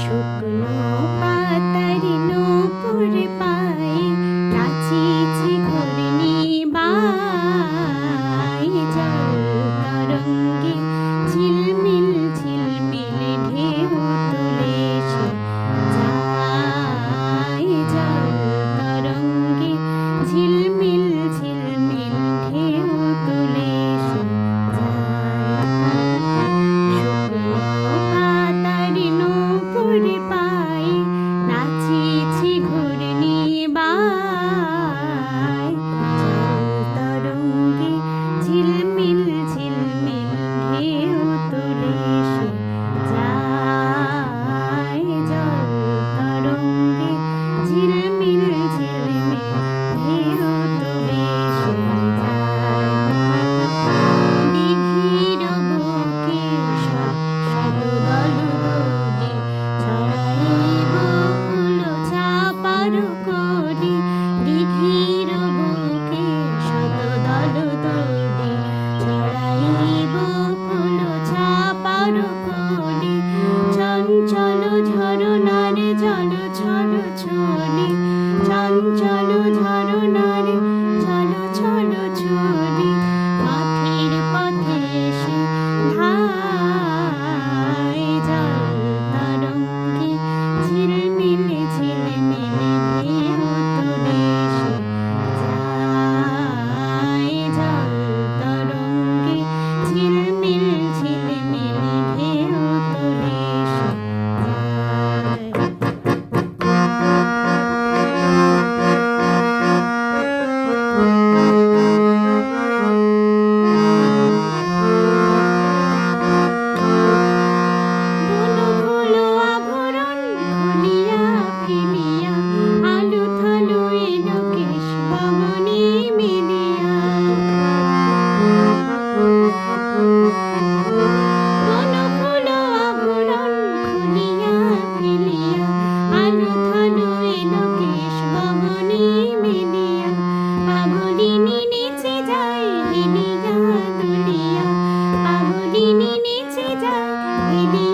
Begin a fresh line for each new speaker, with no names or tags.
শুকনো পাতার নূপুর পায়ে নাচিছে ঘূর্ণি বাই, জল তরঙ্গে ঝিলমিল ঝিলমিল ঢেউ তুলে সে যায়, জল তরঙ্গে ঝিলমিল ঝিলমিল ঢেউ তুলে সে যায়। শুকনো পাতার নূপুর পায়ে নাচিছে ঘূর্ণি বাই, জল তরঙ্গে ঝিলমিল ঝিলমিল ঢেউ তুলে সে যায়, জল তরঙ্গে ঝিলমিল ঝিলমিল ঢেউ তুলে সে যায়। দিঘির বুকে শতদল দোলে ছড়াইব ফুল চাপার কলি, দিঘির বুকে শতদল দোলে ছড়াইব ফুল চাপার কলি, চঞ্চল ঝরনার জল ছল ছলে, চঞ্চল ঝরনার জল ছল ছলে, মাঠের পথে এসে ধায়, জল তরঙ্গে ঝিলমিল ঝিলমিল ঢেউ তুলে সে যায়, জল তরঙ্গে ঝিলমিল ঝিলমিল ঢেউ তুলে সে বুনো ফুল আভরণ খুলিয়া ফেলিয়া, আলু থালু এলো কেশ গগনে মিলিয়া। বুনো ফুল আভরণ খুলিয়া ফেলিয়া, আলু থালু এলো কেশ গগনে মিলিয়া। পাগলিনী নেচে যায় হেলিয়া দুলিয়া, পাগলিনী নেচে যায় হেলিয়া